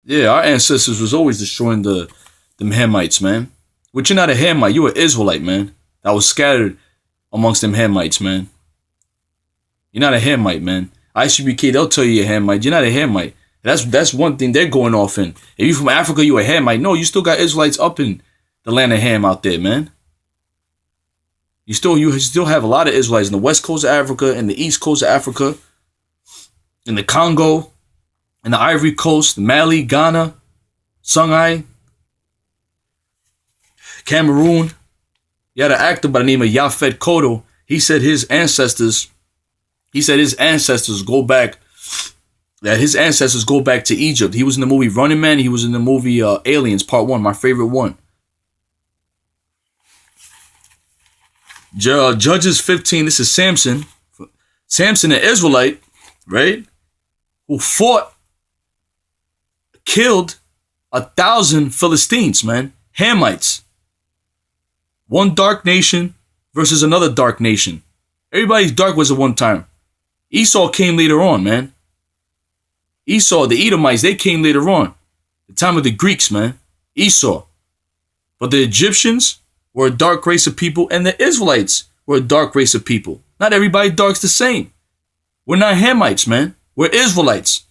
Yeah, our ancestors was always destroying them Hamites, man. But you're not a Hamite, you're an Israelite, man. That was scattered amongst them Hamites, man. You're not a Hamite, man. ICBK, they'll tell you you're a Hamite. You're not a Hamite. That's one thing they're going off in. If you from Africa, you a Hamite. No, you still got Israelites up in the land of Ham out there, man. You still have a lot of Israelites in the west coast of Africa, in the east coast of Africa, in the Congo, in the Ivory Coast, Mali, Ghana, Songhai, Cameroon. You had an actor by the name of Yaphet Kotto. He said his ancestors go back. That his ancestors go back to Egypt. He was in the movie Running Man. He was in the movie Aliens Part 1, my favorite one. Judges 15, this is Samson. Samson, an Israelite, right? Who killed 1,000 Philistines, man. Hamites. One dark nation versus another dark nation. Everybody's dark was at one time. Esau came later on, man. Esau, the Edomites, they came later on. The time of the Greeks, man. Esau. But the Egyptians were a dark race of people, and the Israelites were a dark race of people. Not everybody dark's the same. We're not Hamites, man. We're Israelites.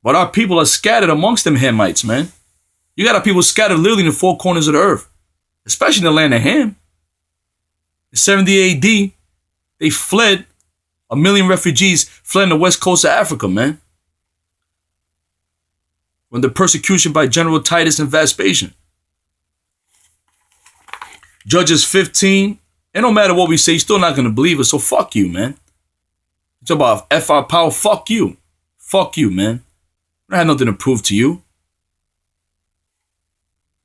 But our people are scattered amongst them Hamites, man. You got our people scattered literally in the four corners of the earth, especially in the land of Ham. In 70 AD, they fled. 1 million refugees fled in the west coast of Africa, man. From the persecution by General Titus and Vespasian. Judges 15, and no matter what we say, you're still not going to believe us, so fuck you, man. It's about FR power, fuck you. Fuck you, man. I have nothing to prove to you.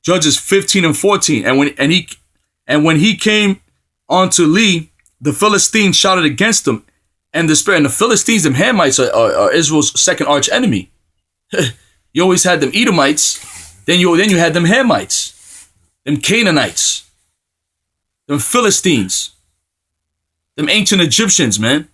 Judges 15 and 14, and when he came onto Lee, the Philistines shouted against him, and despair. And the Philistines, them Hamites, are Israel's second arch enemy. You always had them Edomites, then you had them Hamites, them Canaanites, them Philistines, them ancient Egyptians, man.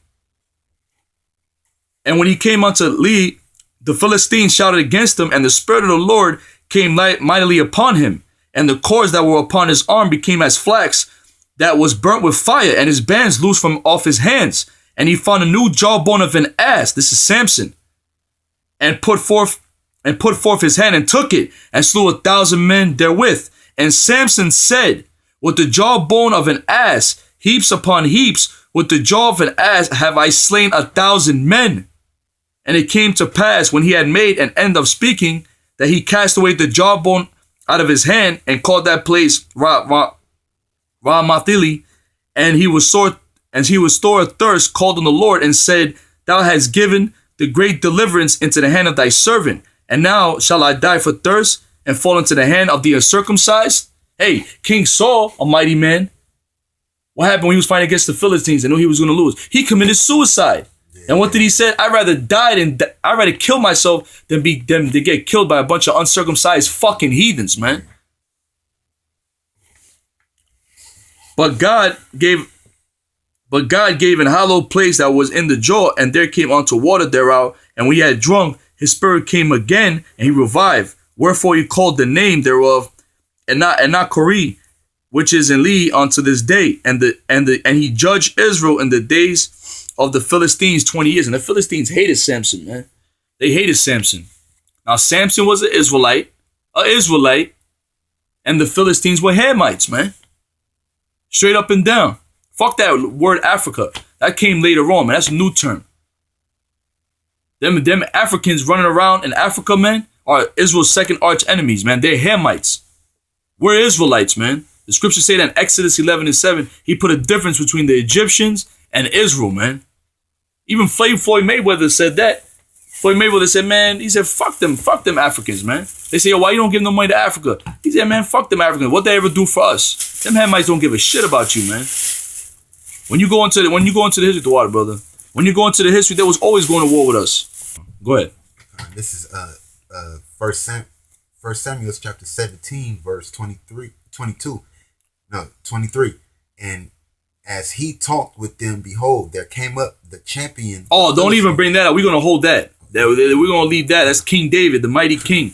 And when he came unto Lee, the Philistines shouted against him, and the Spirit of the Lord came mightily upon him, and the cords that were upon his arm became as flax that was burnt with fire, and his bands loosed from off his hands. And he found a new jawbone of an ass. This is Samson, and put forth his hand and took it, and slew 1,000 men therewith. And Samson said, with the jawbone of an ass, heaps upon heaps, with the jaw of an ass have I slain 1,000 men. And it came to pass, when he had made an end of speaking, that he cast away the jawbone out of his hand, and called that place Ramathili. And he was sore athirst, called on the Lord, and said, Thou hast given the great deliverance into the hand of thy servant. And now shall I die for thirst, and fall into the hand of the uncircumcised? Hey, King Saul, a mighty man, what happened when he was fighting against the Philistines and knew he was going to lose? He committed suicide. And what did he say? I'd rather kill myself than to get killed by a bunch of uncircumcised fucking heathens, man. But God gave an hollow place that was in the jaw, and there came unto water thereout. And when he had drunk, his spirit came again, and he revived. Wherefore he called the name thereof, and not Kori, which is in Lee unto this day. And he judged Israel in the days of the Philistines 20 years. And the Philistines hated Samson, man. They hated Samson. Now Samson was an Israelite, and the Philistines were Hamites, man. Straight up and down. Fuck that word Africa. That came later on, man. That's a new term. Them Africans running around in Africa, man, are Israel's second arch enemies, man. They're Hamites. We're Israelites, man. The scriptures say that in Exodus 11 and 7, he put a difference between the Egyptians and Israel, man. Even Floyd Mayweather said that. Floyd Mayweather said, man, he said, fuck them Africans, man. They say, why you don't give no money to Africa? He said, man, fuck them Africans. What they ever do for us? Them Hamites don't give a shit about you, man. When you go into the history, the water, brother. When you go into the history, they was always going to war with us. Go ahead. This is First Samuel chapter 17, verse 23. And as he talked with them, behold, there came up the champion. Oh, don't even bring that up. We're going to hold that. We're going to leave that. That's King David, the mighty king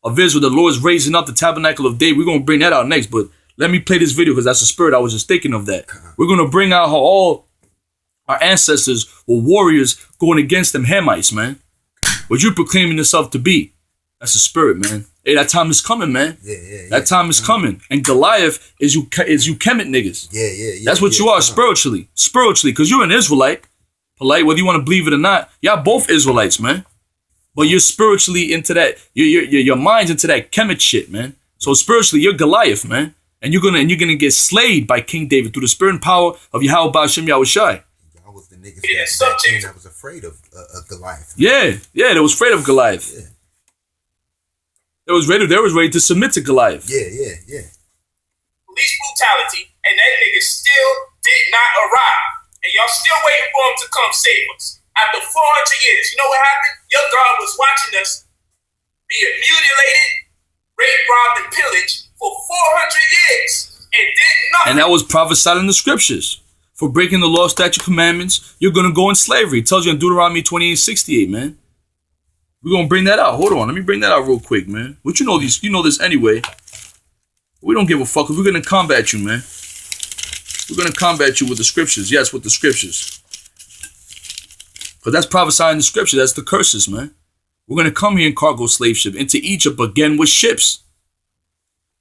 of Israel. The Lord is raising up the tabernacle of David. We're going to bring that out next. But let me play this video because that's the spirit. I was just thinking of that. We're going to bring out how all our ancestors were warriors going against them Hamites, man. What you proclaiming yourself to be. That's the spirit, man. Hey, that time is coming, man. Yeah. That time is coming. And Goliath is you Kemet niggas. Yeah. That's what you are spiritually. Spiritually, because you're an Israelite. Polight, whether you want to believe it or not. Y'all both Israelites, man. But you're spiritually into that. Your mind's into that Kemet shit, man. So spiritually, you're Goliath, man. And you're gonna get slayed by King David through the spirit and power of Yahweh Ba'ashem Yahushai. I was the niggas that was afraid of Goliath. Man. Yeah, they was afraid of Goliath. Yeah. They was ready to submit to Goliath. Yeah. Police brutality, and that nigga still did not arrive. And y'all still waiting for him to come save us. After 400 years, you know what happened? Your God was watching us be mutilated, raped, robbed, and pillaged for 400 years and did nothing. And that was prophesied in the scriptures. For breaking the law, statute, commandments, you're going to go in slavery. It tells you in Deuteronomy 28:68, man. We're going to bring that out. Hold on. Let me bring that out real quick, man. But you know this anyway. We don't give a fuck. We're going to combat you, man. We're going to combat you with the scriptures. Yes, with the scriptures. Because that's prophesying in the scripture. That's the curses, man. We're going to come here in cargo slave ship into Egypt again with ships.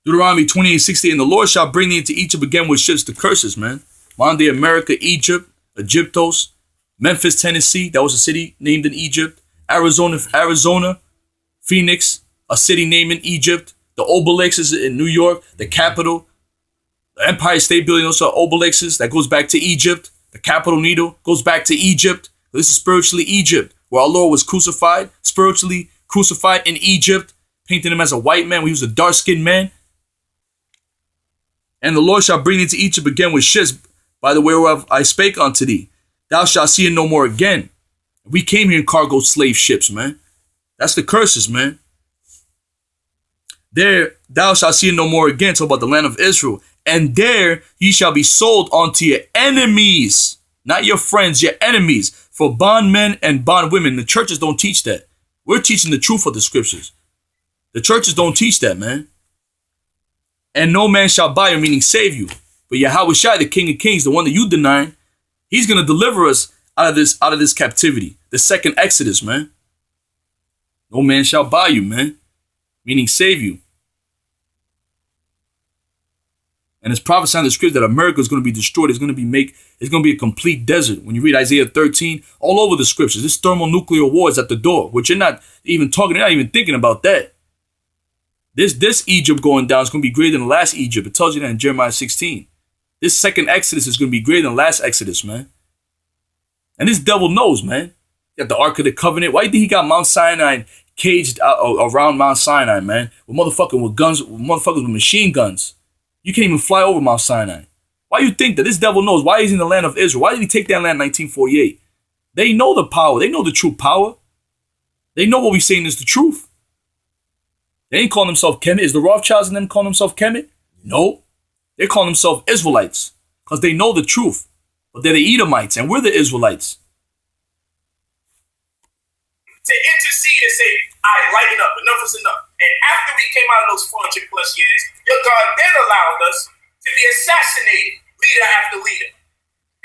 Deuteronomy 28:68, and the Lord shall bring thee into Egypt again with ships. The curses, man. Monday, America, Egypt, Egyptos, Memphis, Tennessee. That was a city named in Egypt. Arizona, Phoenix, a city named in Egypt. The Obelix is in New York, the capital. The Empire State Building also Obelixes. That goes back to Egypt. The Capitol Needle goes back to Egypt. This is spiritually Egypt, where our Lord was crucified, spiritually crucified in Egypt, painting him as a white man when he was a dark-skinned man. And the Lord shall bring thee to Egypt again with ships, by the way whereof I spake unto thee. Thou shalt see it no more again. We came here in cargo slave ships, man. That's the curses, man. There thou shalt see it no more again. Talk about the land of Israel. And there ye shall be sold unto your enemies. Not your friends, your enemies. For bondmen and bondwomen. The churches don't teach that. We're teaching the truth of the scriptures. The churches don't teach that, man. And no man shall buy you, meaning save you. But Yahushua, the King of Kings, the one that you deny, he's going to deliver us out of this captivity. The second Exodus, man. No man shall buy you, man. Meaning save you. And it's prophesying in the scripture that America is going to be destroyed. It's going to be a complete desert. When you read Isaiah 13, all over the scriptures, this thermonuclear war is at the door, which you're not even thinking about that. This Egypt going down is going to be greater than the last Egypt. It tells you that in Jeremiah 16. This second Exodus is going to be greater than the last Exodus, man. And this devil knows, man. You got the Ark of the Covenant. Why do you think he got Mount Sinai caged around Mount Sinai, man? With motherfuckers with machine guns. You can't even fly over Mount Sinai. Why you think that? This devil knows. Why is he in the land of Israel? Why did he take that land in 1948? They know the power. They know the true power. They know what we're saying is the truth. They ain't calling themselves Kemet. Is the Rothschilds and them calling themselves Kemet? No. They're calling themselves Israelites. Because they know the truth. But they're the Edomites and we're the Israelites. To intercede and say, all right, lighten up. Enough is enough. And after we came out of those 400 plus years, your God then allowed us to be assassinated, leader after leader.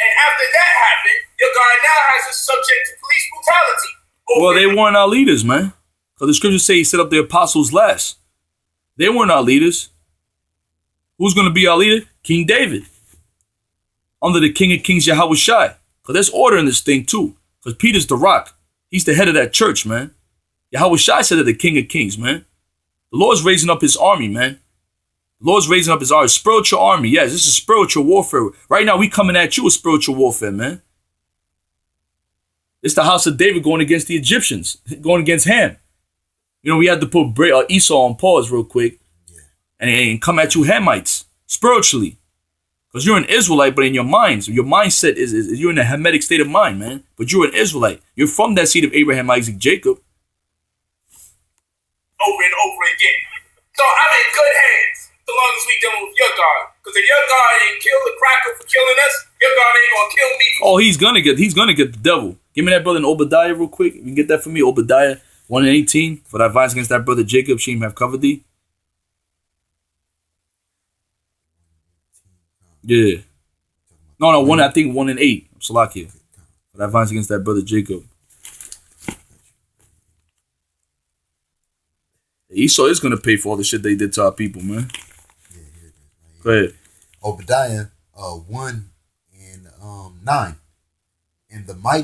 And after that happened, your God now has us subject to police brutality. Well, they weren't our leaders, man. Because the scriptures say he set up the apostles last. They weren't our leaders. Who's going to be our leader? King David. Under the King of Kings, Yahushua. Because there's order in this thing too. Because Peter's the rock. He's the head of that church, man. Yahushua said that the King of Kings, man. The Lord's raising up his army, man. The Lord's raising up his army. Spiritual army. Yes, this is spiritual warfare. Right now, we coming at you with spiritual warfare, man. It's the house of David going against the Egyptians. Going against Ham. You know, we had to put Esau on pause real quick. And come at you Hamites. Spiritually. Because you're an Israelite, but in your minds, your mindset is you're in a Hamitic state of mind, man. But you're an Israelite. You're from that seed of Abraham, Isaac, Jacob. Over and over again. So I'm in good hands so long as we dealing with your God. Because if your God ain't killed the cracker for killing us, your God ain't gonna kill me. Oh, he's gonna get the devil. Give me that brother in Obadiah real quick. You can get that for me. Obadiah 1:18. For thy violence against that brother Jacob, she have covered thee. Yeah. No, 1, I think 1:8. Salakia. For thy violence against that brother Jacob. Esau is going to pay for all the shit they did to our people, man. Yeah, here it is. Go ahead. Obadiah 1:9. And the mighty